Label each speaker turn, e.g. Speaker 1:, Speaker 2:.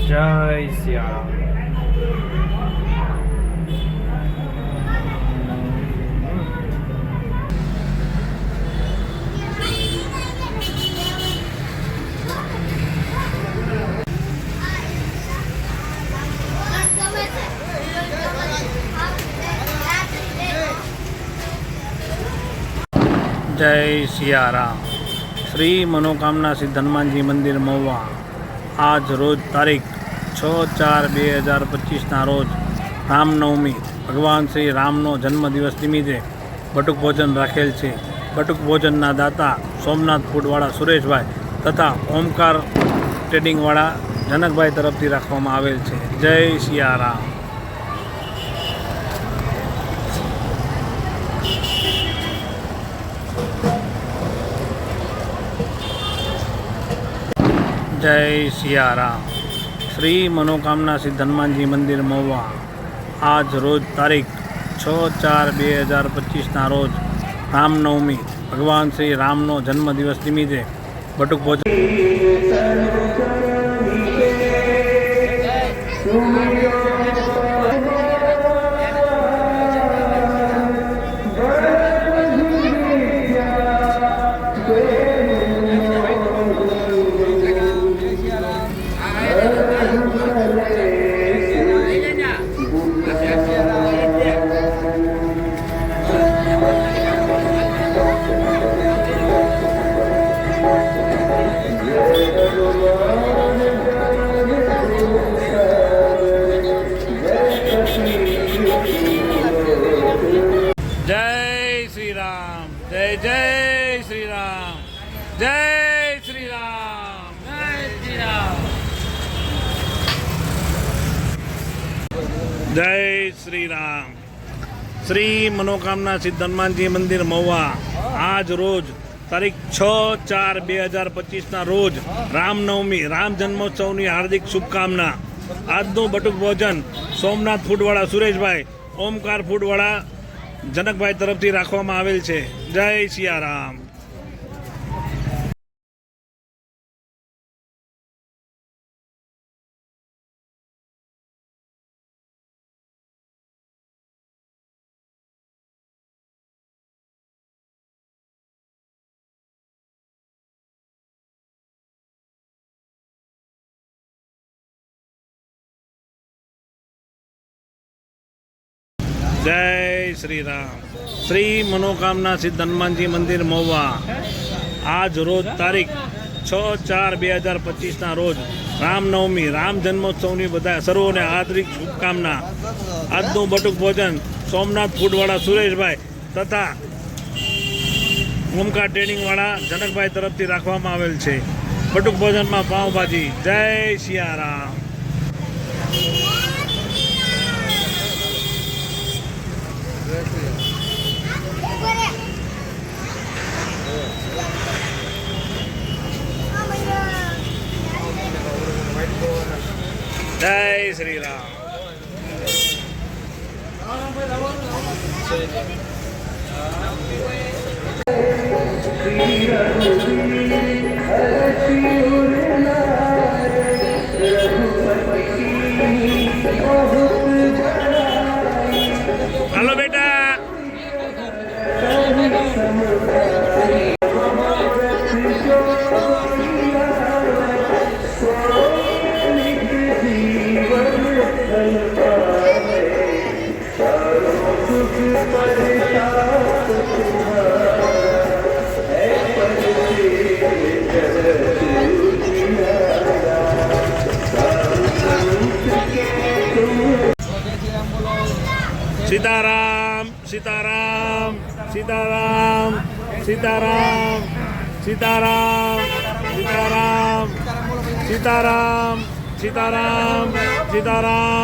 Speaker 1: જય સિયારામ। जय सियाराम। श्री मनोकामना सिद्ध हनुमान जी मंदिर महुआ आज रोज तारीख 6/4/2025 रोज रामनवमी भगवान श्री रामनो जन्मदिवस निमित्ते बटुक भोजन राखेल छे। बटुक भोजनना दाता सोमनाथ फूडवाड़ा सुरेशभाई तथा ओमकार ट्रेडिंगवाड़ा जनकभाई तरफथी राखवामां आवेल छे। जय सियाराम। जय सियाराम। श्री मनोकामना सिद्ध हनुमान जी मंदिर महुआ आज रोज तारीख 6/4/2025 रोज रामनवमी भगवान श्री रामनो जन्मदिवस निमित्ते बटुक भोजन जय श्री राम। जय जय श्री राम। जय श्री राम। जय श्री राम। जय श्री राम। श्री मनोकामना सिद्ध हनुमान जी मंदिर महुआ आज रोज तारीख 6/4/2025 रोज रामनवमी राम जन्मोत्सवनी हार्दिक शुभकामना। આજનું બટુક ભોજન સોમનાથ ફૂડવાળા સુરેશભાઈ ઓમકાર ફૂડવાળા जनकभाई तरफथी राखवामां आवेल छे। जय सियाराम। जय श्री राम। श्री मनोकामना सिद्ध हनुमान जी मंदिर महुआ आज रोज तारीख 6/4/2025 रोज रामनवमी राम जन्मोत्सवनी बधा सर्वोने हार्दिक शुभकामना। આજનું બટુક ભોજન સોમનાથ ફૂડવાળા સુરેશભાઈ તથા ઓમકાર ટ્રેડિંગવાળા જનકભાઈ તરફથી રાખવામાં આવેલ છે। બટુક ભોજનમાં પાવભાજી। જય સિયારામ। जय श्री राम। हेलो बेटा। सीताराम सीताराम सीताराम सीताराम सीताराम सीताराम सीताराम सीताराम सीताराम